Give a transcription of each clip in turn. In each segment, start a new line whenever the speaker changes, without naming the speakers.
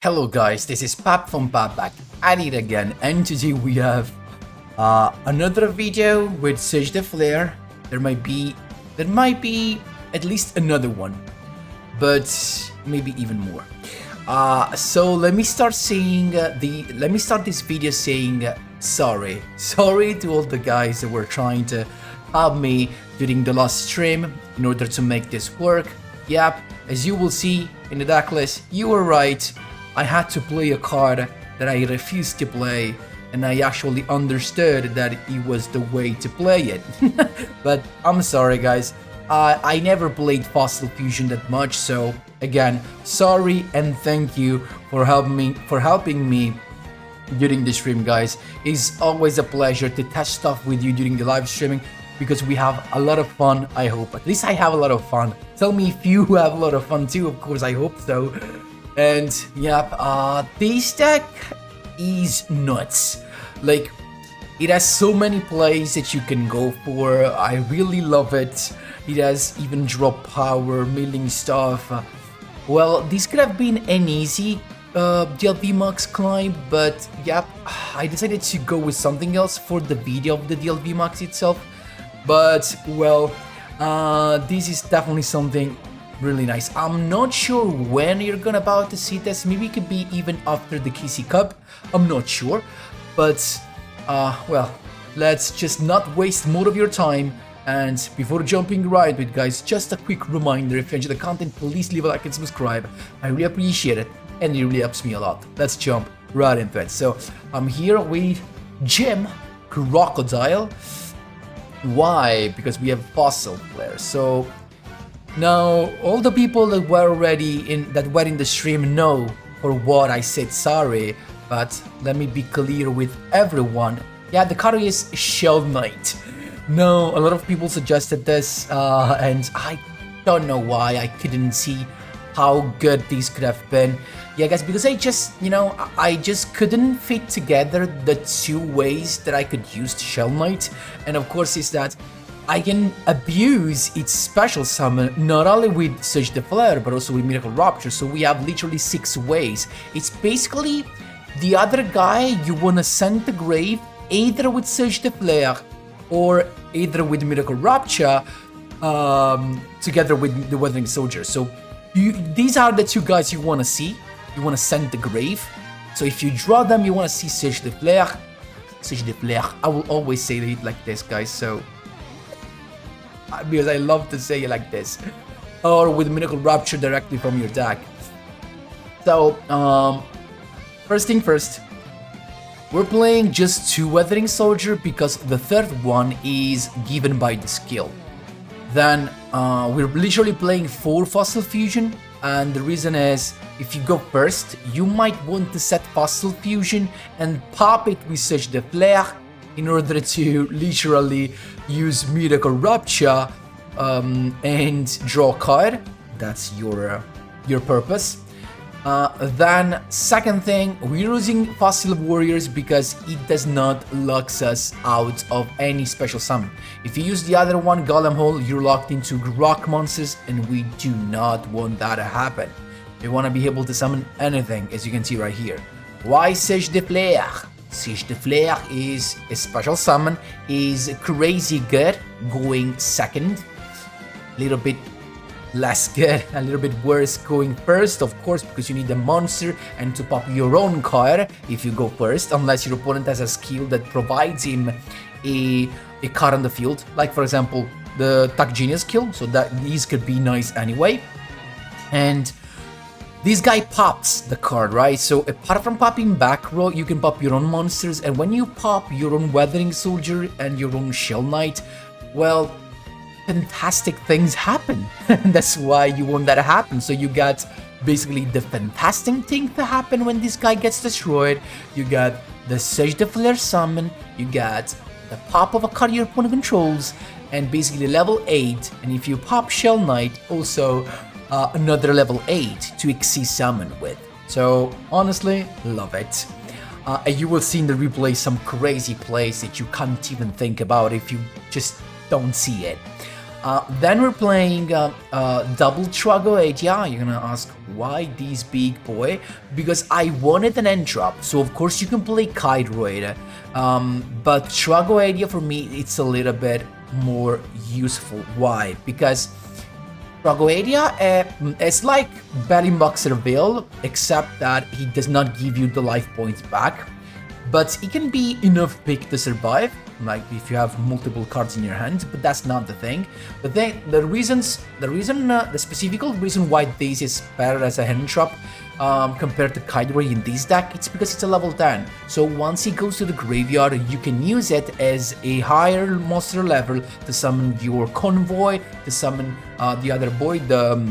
Hello guys, this is Pap from Pap back at it again, and today we have another video with SAUGE the FLEUR. There might be at least another one, but maybe even more. So let me start this video saying sorry to all the guys that were trying to help me during the last stream in order to make this work. Yep, as you will see in the decklist, you were right. I had to play a card that I refused to play, and I actually understood that it was the way to play it. But I'm sorry guys, I never played Fossil Fusion that much, so again, sorry and thank you for helping me during the stream, guys. It's always a pleasure to test stuff with you during the live streaming because we have a lot of fun, I hope. At least I have a lot of fun. Tell me if you have a lot of fun too, of course, I hope so. And yep, this deck is nuts. Like, it has so many plays that you can go for. I really love it. It has even drop power, milling stuff. Well, this could have been an easy DLV Max climb, but yep, I decided to go with something else for the video of the DLV Max itself. But well, this is definitely something really nice. I'm not sure when you're gonna about to see this. Maybe it could be even after the KC Cup. I'm not sure, but well, let's just not waste more of your time. And before jumping right with, guys, just a quick reminder: if you enjoy the content, please leave a like and subscribe. I really appreciate it, and it really helps me a lot. Let's jump right into it. So I'm here with Jim Crocodile. Why? Because we have Fossil FLEUR. So now, all the people that were in the stream know for what I said sorry, but let me be clear with everyone. Yeah, the card is Shell Knight. No, a lot of people suggested this, and I don't know why. I couldn't see how good this could have been. Yeah, guys, because I just couldn't fit together the two ways that I could use Shell Knight, and of course is that I can abuse its special summon not only with SAUGE the FLEUR but also with Miracle Rupture, so we have literally 6 ways. It's basically the other guy you wanna send to grave either with SAUGE the FLEUR or either with Miracle Rupture together with the Weathering Soldier. So these are the 2 guys you wanna see, you wanna send to grave. So if you draw them, you wanna see SAUGE the FLEUR. SAUGE the FLEUR. I will always say it like this, guys, so because I love to say it like this, or with Miracle Rupture directly from your deck. So, first thing first, we're playing just 2 Weathering Soldier because the third one is given by the skill. Then, we're literally playing 4 Fossil Fusion, and the reason is, if you go first, you might want to set Fossil Fusion and pop it with SAUGE the FLEUR in order to literally use Miracle Rupture and draw a card. That's your purpose. Then second thing, we're using Fossil Warriors because it does not lock us out of any special summon. If you use the other one, Golem Hole, you're locked into rock monsters, and we do not want that to happen. We want to be able to summon anything, as you can see right here. Why SAUGE the FLEUR? SAUGE the FLEUR is a special summon, is crazy good, going second. A little bit less good, a little bit worse going first, of course, because you need a monster and to pop your own card if you go first, unless your opponent has a skill that provides him a card on the field, like for example the Tuck Genius skill, so that these could be nice anyway. And this guy pops the card, right? So apart from popping back row, you can pop your own monsters, and when you pop your own Weathering Soldier and your own Shell Knight, well, fantastic things happen. That's why you want that to happen. So you got basically the fantastic thing to happen when this guy gets destroyed. You got the SAUGE the FLEUR summon, you got the pop of a card your opponent controls, and basically level 8, and if you pop Shell Knight, also another level 8 to exceed summon with. So honestly, love it. And you will see in the replay some crazy plays that you can't even think about if you just don't see it. Then we're playing double Tragoedia. You're gonna ask, why this big boy? Because I wanted an end drop, so of course you can play Speedroid. But Tragoedia for me, it's a little bit more useful. Why? Because Tragoedia is like Batting Boxer Veil, except that he does not give you the life points back. But it can be enough pick to survive, like if you have multiple cards in your hand, but that's not the thing. But then the specific reason why this is better as a hand trap compared to Speedroid in this deck, it's because it's a level 10. So once he goes to the graveyard, you can use it as a higher monster level to summon your Convoy, to summon the other boy, the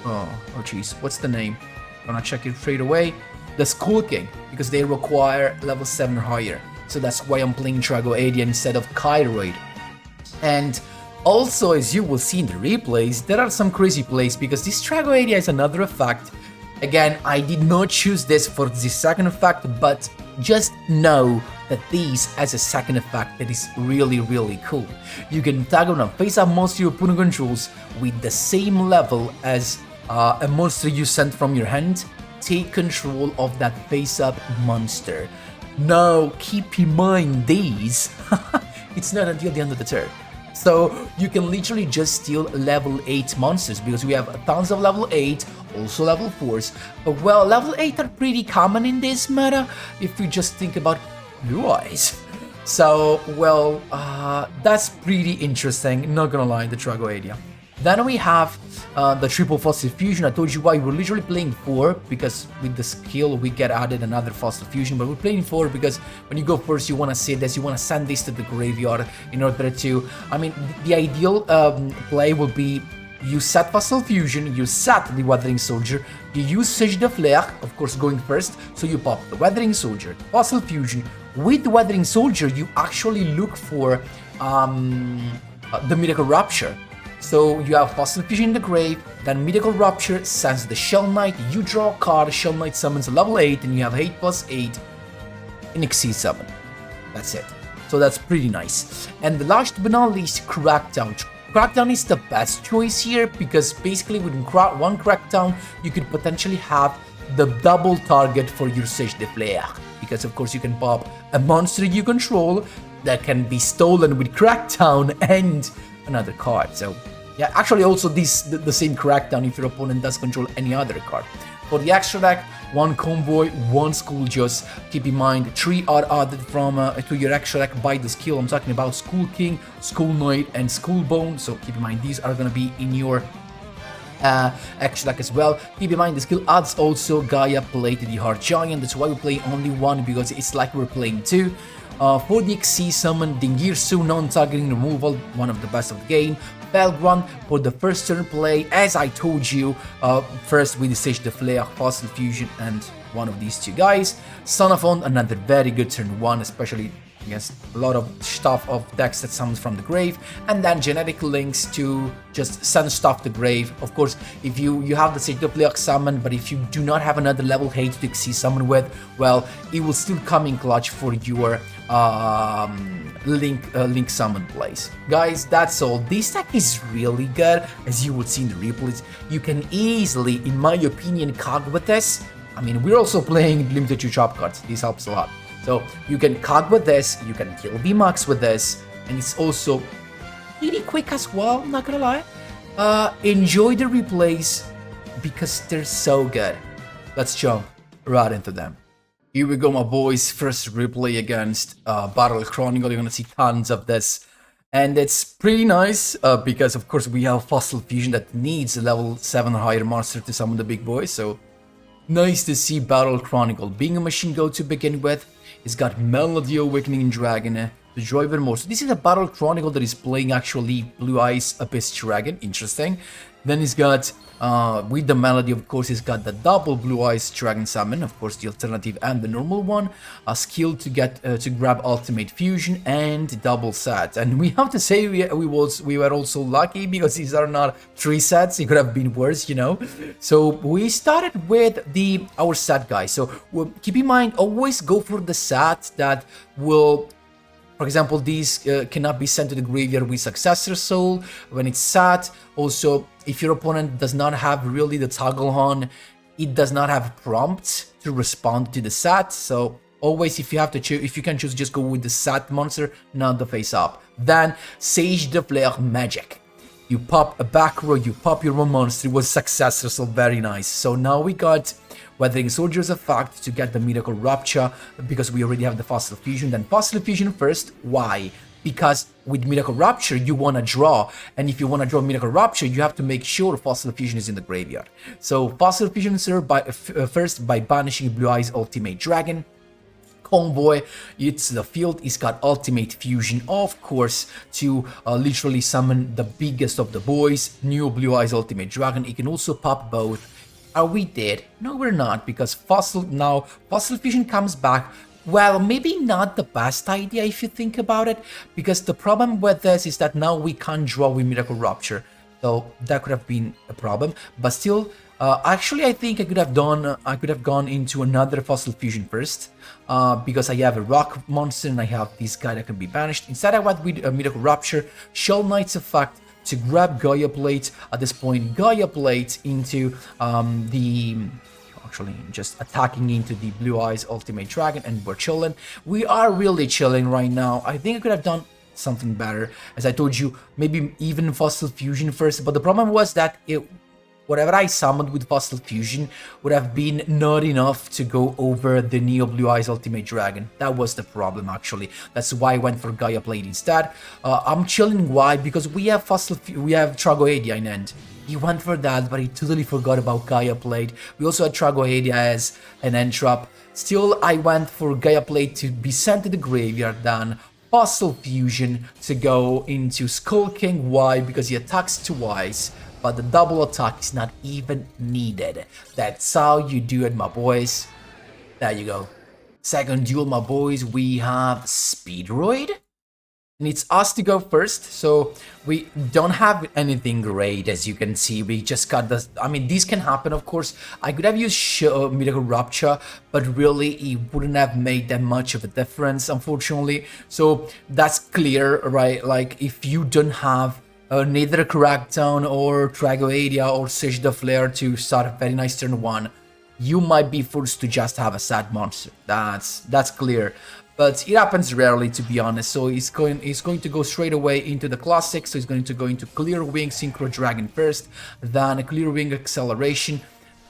oh jeez, what's the name? Gonna check it straight away. The Skull King, because they require level 7 or higher. So that's why I'm playing Tragoedia instead of Speedroid. And also, as you will see in the replays, there are some crazy plays, because this Tragoedia is another effect. Again, I did not choose this for the second effect, but just know that this has a second effect that is really, really cool. You can tag on a face-up monster your opponent controls with the same level as a monster you sent from your hand. Take control of that face-up monster. Now, keep in mind these, it's not until the end of the turn. So you can literally just steal level 8 monsters, because we have tons of level 8, also level 4s. But well, level 8 are pretty common in this meta, if you just think about Blue Eyes. So, well, that's pretty interesting, not gonna lie, the Tragoedia. Then we have the triple fossil fusion. I told you why we're literally playing 4, because with the skill we get added another fossil fusion, but we're playing 4 because when you go first you want to see this, you want to send this to the graveyard in order to, I mean, the ideal play would be you set fossil fusion, you set the Weathering Soldier, you use SAUGE the FLEUR, of course going first, so you pop the Weathering Soldier, fossil fusion. With the Weathering Soldier you actually look for the Miracle Rupture. So you have Fossil Fusion in the grave, then Mythical Rupture sends the Shell Knight, you draw a card, Shell Knight summons a level 8, and you have 8+8 in Exceed Summon. That's it. So that's pretty nice. And the last but not least, Crackdown. Crackdown is the best choice here, because basically with one Crackdown, you could potentially have the double target for your SAUGE the FLEUR. Because of course you can pop a monster you control that can be stolen with Crackdown and another card. So yeah, actually also the same Crackdown if your opponent does control any other card. For the extra deck, 1 Convoy, 1 Yugioh. Keep in mind, 3 are added from to your extra deck by the skill. I'm talking about Skull King, Skull Knight, and Skull Bone. So keep in mind, these are gonna be in your extra deck as well. Keep in mind, the skill adds also Gaia Play to the Hard Giant. That's why we play only 1, because it's like we're playing 2. For the XC summon, Dingirsu, non-targeting removal, one of the best of the game. Belgrun for the first turn play, as I told you, first with the SAUGE the FLEUR, Fossil Fusion, and one of these two guys. Sonophone, another very good turn 1, especially against a lot of stuff of decks that summons from the grave. And then Genetic Links to just send stuff to grave. Of course, if you have the SAUGE the FLEUR summon, but if you do not have another level 8 to XC summon with, well, it will still come in clutch for your link summon plays. Guys, that's all. This deck is really good, as you would see in the replays. You can easily, in my opinion, cog with this. I mean, we're also playing limited to drop cards. This helps a lot. So you can cog with this, you can kill VMAX with this, and it's also pretty quick as well, I'm not gonna lie. Enjoy the replays because they're so good. Let's jump right into them. Here we go, my boys. First replay against Battle Chronicle. You're gonna see tons of this. And it's pretty nice because, of course, we have Fossil Fusion that needs a level 7 or higher monster to summon the big boy. So, nice to see Battle Chronicle being a machine go to begin with. It's got Melody Awakening Dragon to draw even more. So, this is a Battle Chronicle that is playing actually Blue Eyes Abyss Dragon. Interesting. Then he's got, with the Melody, of course, he's got the double Blue Eyes Dragon Summon, of course, the alternative and the normal one, a skill to get to grab Ultimate Fusion, and double set. And we have to say we were also lucky because these are not 3 sets. It could have been worse, you know. So we started with our set guy. So keep in mind, always go for the set that will For example, these cannot be sent to the graveyard with Successor Soul when it's sat. Also, if your opponent does not have really the toggle on, it does not have prompts to respond to the sat. So always, if you have to choose, if you can choose, just go with the sat monster, not the face up. Then SAUGE the FLEUR magic. You pop a back row, you pop your own monster with Successor Soul, very nice. So now we got Weathering Soldier's effect to get the Miracle Rupture, because we already have the Fossil Fusion. Then Fossil Fusion first. Why? Because with Miracle Rupture, you want to draw. And if you want to draw Miracle Rupture, you have to make sure Fossil Fusion is in the graveyard. So Fossil Fusion served by, first by banishing Blue Eyes Ultimate Dragon. Convoy, it's the field, it's got Ultimate Fusion, of course, to literally summon the biggest of the boys, new Blue Eyes Ultimate Dragon. It can also pop both. Are we dead? No, we're not, because Fossil Fusion comes back. Well, maybe not the best idea if you think about it, because the problem with this is that now we can't draw with Miracle Rupture. So that could have been a problem, but still, actually, I think I could have gone into another Fossil Fusion first, because I have a rock monster and I have this guy that can be banished. Instead, I went with a Miracle Rupture, Shell Knight's effect to grab Gaia Plate. At this point, Gaia Plate into actually just attacking into the Blue Eyes Ultimate Dragon, and we're chilling. We are really chilling right now. I think I could have done something better. As I told you, maybe even Fossil Fusion first, but the problem was that whatever I summoned with Fossil Fusion would have been not enough to go over the Neo Blue Eyes Ultimate Dragon. That was the problem, actually. That's why I went for Gaia Plate instead. I'm chilling. Why? Because we have Tragoedia in end. He went for that, but he totally forgot about Gaia Plate. We also had Tragoedia as an end trap. Still, I went for Gaia Plate to be sent to the graveyard, then Fossil Fusion to go into Skull King. Why? Because he attacks twice, but the double attack is not even needed. That's how you do it, my boys. There you go. Second duel, my boys, we have Speedroid. And it's us to go first, so we don't have anything great, as you can see. We just got this. I mean, this can happen, of course. I could have used Miracle Rupture, but really it wouldn't have made that much of a difference, unfortunately. So that's clear, right? Like, if you don't have neither Crackdown or Tragoedia or SAUGE the FLEUR to start a very nice turn 1, you might be forced to just have a sad monster. That's clear. But it happens rarely, to be honest. So he's going to go straight away into the classic. So he's going to go into Clear Wing Synchro Dragon first, then a Clear Wing Acceleration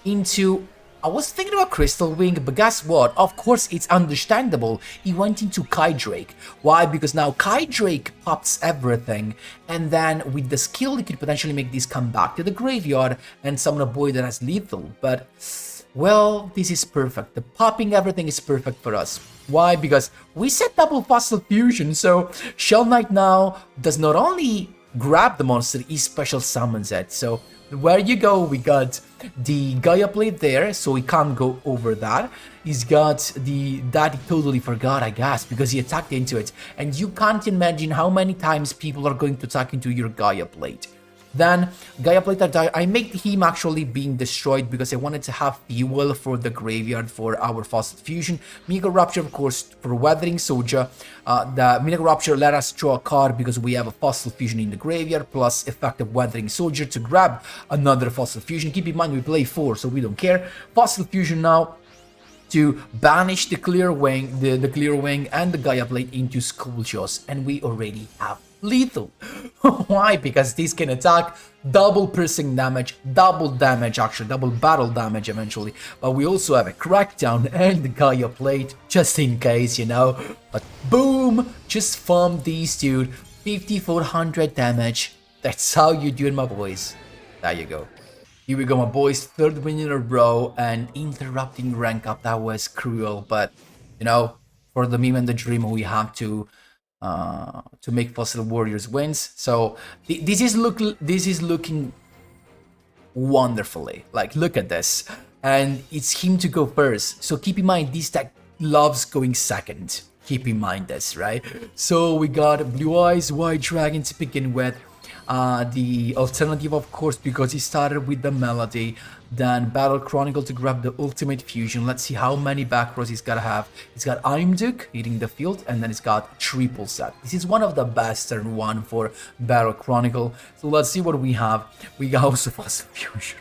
into. I was thinking about Crystal Wing, but guess what? Of course, it's understandable. He went into Kydrake. Why? Because now Kydrake pops everything, and then with the skill, he could potentially make this come back to the graveyard and summon a boy that has lethal. But well, this is perfect. The popping everything is perfect for us. Why? Because we set double Fossil Fusion, so Shell Knight now does not only grab the monster, he special summons it. So where you go, we got the Gaia Plate there, so he can't go over that. He's got that he totally forgot, I guess, because he attacked into it. And you can't imagine how many times people are going to attack into your Gaia Plate. Then Gaia Plate I made him actually being destroyed because I wanted to have fuel for the graveyard for our Fossil Fusion. Miracle Rupture, of course, for Weathering Soldier. The Miracle Rupture let us draw a card because we have a Fossil Fusion in the graveyard, plus effective Weathering Soldier to grab another Fossil Fusion. Keep in mind we play 4, so we don't care. Fossil Fusion now to banish the Clear Wing, the Clear Wing and the Gaia Plate into Skulljaws, and we already have lethal. Why? Because these can attack, double piercing damage, double damage actually, double battle damage eventually. But we also have a Crackdown and the Gaia Plate, just in case, you know. But boom, just farm these dude, 5400 damage. That's how you do it, my boys. There you go. Here we go, my boys, 3rd win in a row, and interrupting rank up. That was cruel, but you know, for the meme and the dream, we have to make Fossil Warriors wins. So this is looking wonderfully. Like, look at this, and it's him to go first. So keep in mind, this deck loves going second. Keep in mind this, right? So we got Blue Eyes White Dragon to begin with. The alternative, of course, because he started with the Melody. Then Battle Chronicle to grab the ultimate fusion. Let's see how many back rows he's gotta have. He's got Imduk hitting the field, and then he's got triple set. This is one of the best turn 1 for Battle Chronicle. So let's see what we have. We got also Fossil Fusion.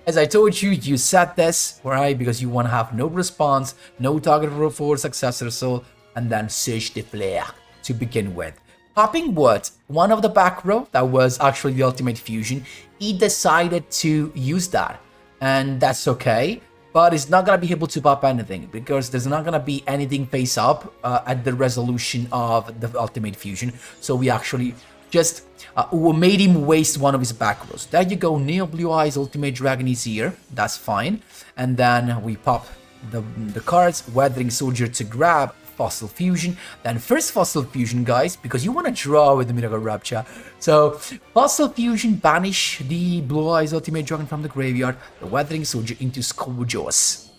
As I told you, you set this, right, because you want to have no response, no target for Successor Soul, and then SAUGE the FLEUR to begin with. Popping what? One of the back row, that was actually the ultimate fusion, he decided to use that. And that's okay, but it's not going to be able to pop anything, because there's not going to be anything face up at the resolution of the ultimate fusion. So we actually just made him waste one of his back rows. There you go, Neo Blue Eyes Ultimate Dragon is here, that's fine. And then we pop the cards, Weathering Soldier to grab Fossil Fusion. Then first Fossil Fusion, guys, because you want to draw with the Miracle Rapture. So Fossil Fusion, banish the Blue Eyes Ultimate Dragon from the graveyard, the Weathering Soldier into SAUGE.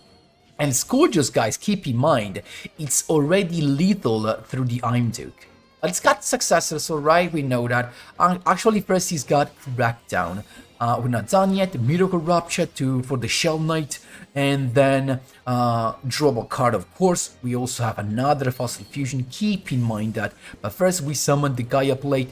And SAUGE, guys, keep in mind, it's already lethal through the Imduk. It's got Successor, so right, we know that. Actually, first he's got Crackdown. We're not done yet. Miracle Rapture for the Shell Knight, and then draw a card, of course. We also have another Fossil Fusion, keep in mind that. But first we summon the Gaia Plate,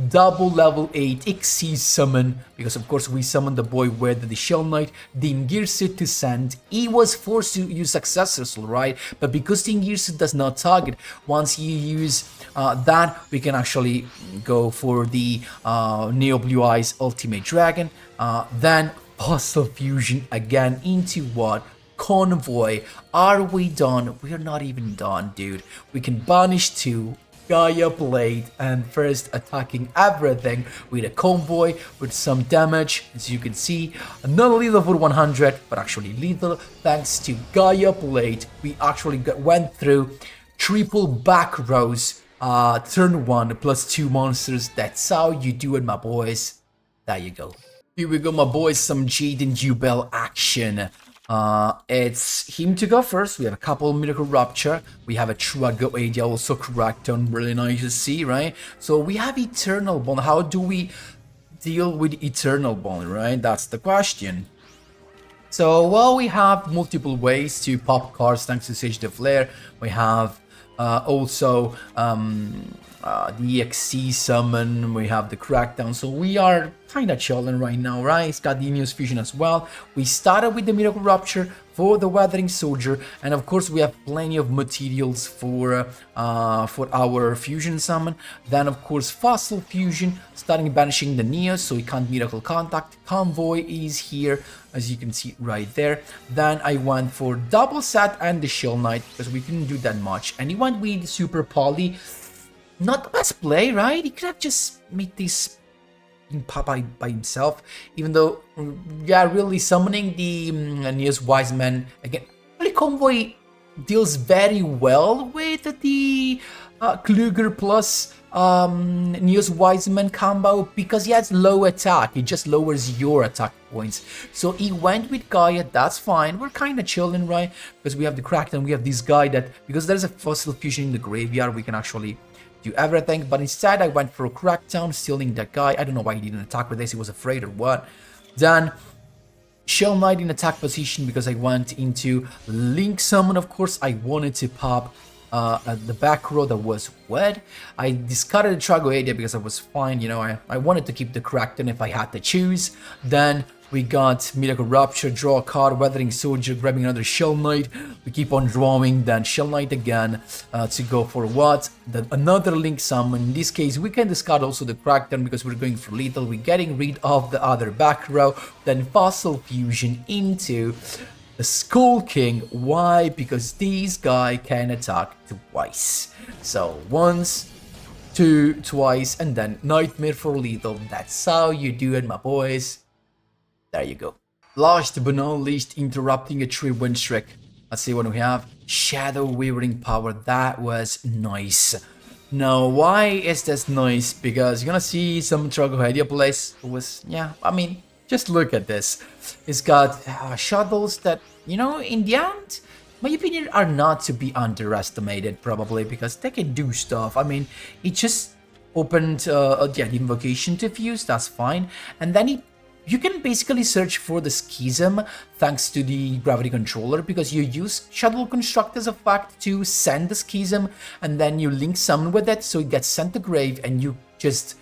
double level 8 Xyz summon, because of course we summoned the boy with the Shell Knight, Dingirsu to send. He was forced to use Successors, right? But because Dingirsu does not target, once you use that, we can actually go for the Neo Blue Eyes Ultimate Dragon. Then Fossil Fusion again into what? Convoy. Are we done? We are not even done, dude. We can banish 2. Gaia Blade, and first attacking everything with a convoy with some damage, as you can see, not lethal for 100, but actually lethal thanks to Gaia Blade. We actually went through triple back rows, turn 1 plus 2 monsters. That's how you do it, my boys. There you go. Here we go, my boys, some Jaden Duel action. It's him to go first. We have a couple Miracle Rupture. We have a Trago AD also Crackdown, really nice to see, right? So we have Eternal Bond. How do we deal with Eternal Bond, right? That's the question. So, well, we have multiple ways to pop cards thanks to SAUGE the FLEUR. We have also the Xyz summon, we have the Crackdown, so we are kind of chilling right now, right? It's got the Neos Fusion as well. We started with the Miracle Rupture for the Weathering Soldier, and of course we have plenty of materials for our Fusion summon. Then of course Fossil Fusion, starting banishing the Neos, so he can't Miracle Contact. Convoy is here, as you can see right there. Then I went for double set and the Shell Knight, because we couldn't do that much, and he went with Super Poly. Not the best play, right? He could have just made this pop by himself, even though, yeah, really summoning the Neos Wiseman again. Really, Convoy deals very well with the Kluger plus Neos Wiseman combo, because he has low attack. It just lowers your attack points. So he went with Gaia, that's fine. We're kind of chilling, right? Because we have the Crackdown, we have this guy that, because there's a Fossil Fusion in the graveyard, we can actually do everything. But instead I went for a Crackdown, stealing that guy. I don't know why he didn't attack with this, he was afraid or what. Then Shell Knight in attack position, because I went into Link Summon. Of course I wanted to pop the back row that was wet. I discarded the Trago area because I was fine, you know, I wanted to keep the Crackdown if I had to choose. Then we got Miracle Rupture, draw a card, Weathering Soldier, grabbing another Shell Knight. We keep on drawing, then Shell Knight again to go for what? Another Link Summon. In this case, we can discard also the Crackdown because we're going for lethal. We're getting rid of the other back row. Then Fossil Fusion into the Skull King. Why? Because this guy can attack twice. So once, two, twice, and then Nightmare for lethal. That's how you do it, my boys. There you go. Last but not least, interrupting a 3-win streak. Let's see what we have. Shadow Weaving Power. That was nice. Now, why is this nice? Because you're gonna see some Tragohedia plays. It was, yeah, I mean, just look at this. It's got shuttles that, you know, in the end, my opinion, are not to be underestimated, probably, because they can do stuff. I mean, it just opened, yeah, the invocation to fuse, that's fine. And then he You can basically search for the Schism thanks to the gravity controller, because you use Shuttle Construct as a fact to send the Schism, and then you link summon with it, so it gets sent to grave, and you just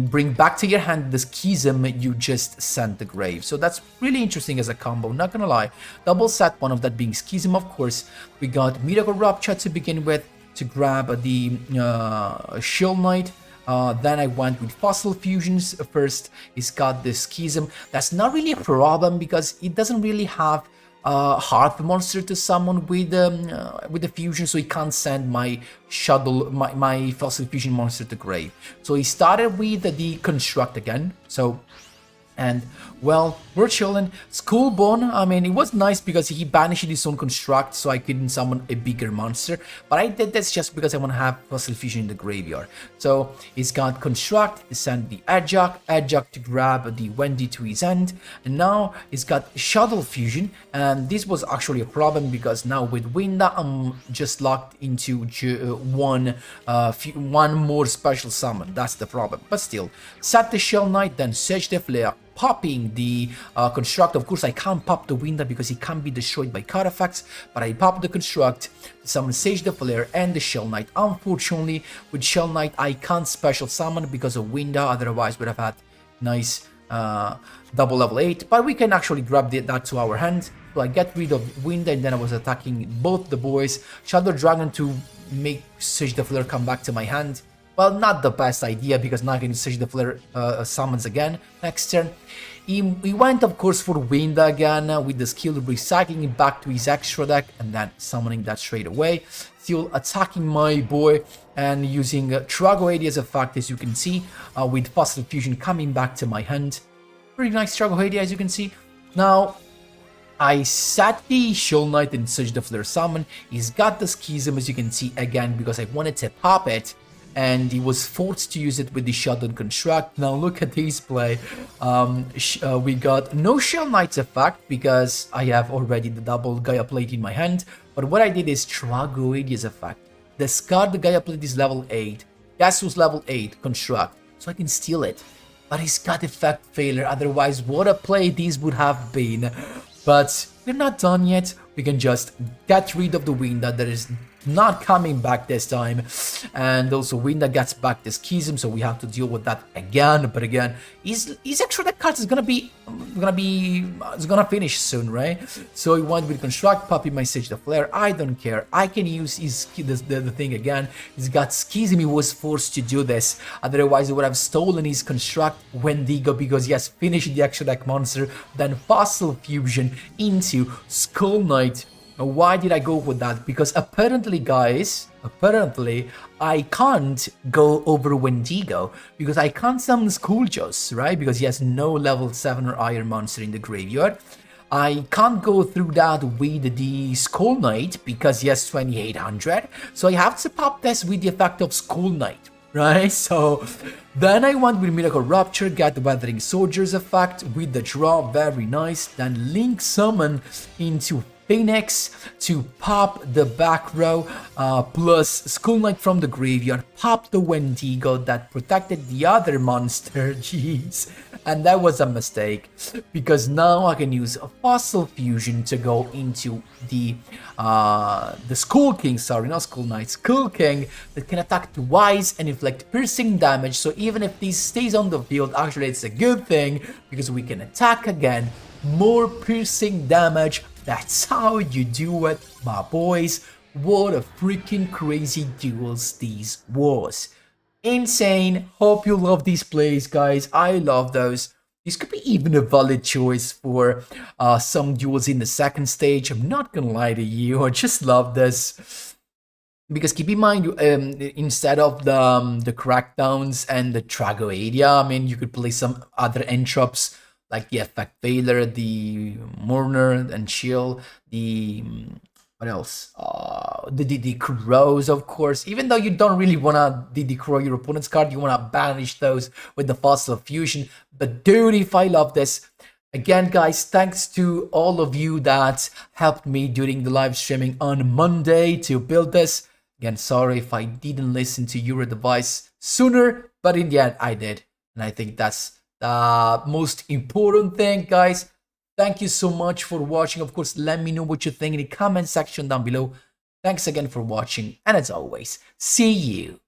bring back to your hand the Schism you just sent the grave. So that's really interesting as a combo, not gonna lie. Double set, one of that being Schism, of course. We got Miracle Rupture to begin with to grab the Shield Knight. Then I went with Fossil Fusions first. It's got the Schism. That's not really a problem because it doesn't really have Hearth monster to summon with the fusion, so he can't send my shuttle, my Fossil Fusion monster to grave. So he started with the Construct again. So, and well, we're chilling. Skullbone, I mean, it was nice because he banished his own construct, so I couldn't summon a bigger monster. But I did this just because I want to have Fossil Fusion in the graveyard. So he's got Construct to send the Edgeock to grab the Wendy to his end, and now he's got Shuttle Fusion. And this was actually a problem because now with Winda, I'm just locked into one more special summon. That's the problem. But still, set the Shell Knight, then SAUGE the FLEUR, popping the Construct. Of course, I can't pop the Winda because he can't be destroyed by card effects, but I popped the Construct to summon SAUGE the FLEUR and the Shell Knight. Unfortunately, with Shell Knight, I can't special summon because of Winda, otherwise would have had nice double level 8, but we can actually grab that to our hand. So I get rid of Winda, and then I was attacking both the boys. Shadow Dragon to make SAUGE the FLEUR come back to my hand. Well, not the best idea, because now I can SAUGE the FLEUR summons again next turn. He went, of course, for Winda again with the skill of recycling it back to his extra deck and then summoning that straight away. Still attacking my boy and using Trago AD as a fact, as you can see, with Fossil Fusion coming back to my hand. Pretty nice Trago AD, as you can see. Now, I set the Shield Knight and SAUGE the FLEUR summon. He's got the Schism, as you can see, again, because I wanted to pop it, and he was forced to use it with the Shutdown Construct. Now look at this play. We got no Shell Knight's effect because I have already the double Gaia Plate in my hand. But what I did is Trago AD's effect. Discard the Gaia Plate is level 8. Guess who's level 8? Construct. So I can steal it. But he's got effect failure, otherwise what a play this would have been. But we're not done yet. We can just get rid of the Winda that is not coming back this time, and also Winda gets back the Schism, so we have to deal with that again. But again, his extra deck cards is gonna finish soon, right? So he went with Construct, popping my SAUGE the FLEUR. I don't care. I can use the thing again. He's got Schism. He was forced to do this. Otherwise, he would have stolen his Construct Wendigo because he has finished the extra deck monster. Then Fossil Fusion into Skull Knight. Why did I go with that? Because apparently, guys, I can't go over Wendigo because I can't summon Schooljoes, right? Because he has no level 7 or higher monster in the graveyard. I can't go through that with the Skull Knight because he has 2800. So I have to pop this with the effect of Skull Knight, right? So then I went with Miracle Rupture, get the Weathering Soldier's effect with the draw, very nice. Then Link Summon into Phoenix to pop the back row, plus Skull Knight from the graveyard, pop the Wendigo that protected the other monster, jeez. And that was a mistake, because now I can use a Fossil Fusion to go into the Skull King, sorry, not Skull Knight, Skull King, that can attack twice and inflict piercing damage. So even if this stays on the field, actually it's a good thing, because we can attack again, more piercing damage. That's how you do it, my boys. What a freaking crazy duels these was. Insane. Hope you love these plays, guys. I love those. This could be even a valid choice for some duels in the second stage. I'm not gonna lie to you. I just love this. Because keep in mind, instead of the Crackdowns and the Tragoedia, I mean, you could play some other entrops, like the Effect Failure, the Mourner and Chill, the what else? The Crows, of course. Even though you don't really wanna the Crow your opponent's card, you wanna banish those with the Fossil Fusion. But dude, if I love this. Again, guys, thanks to all of you that helped me during the live streaming on Monday to build this. Again, sorry if I didn't listen to your advice sooner, but in the end, I did, and I think that's most important thing, guys. Thank you so much for watching. Of course, let me know what you think in the comment section down below. Thanks again for watching, and as always, see you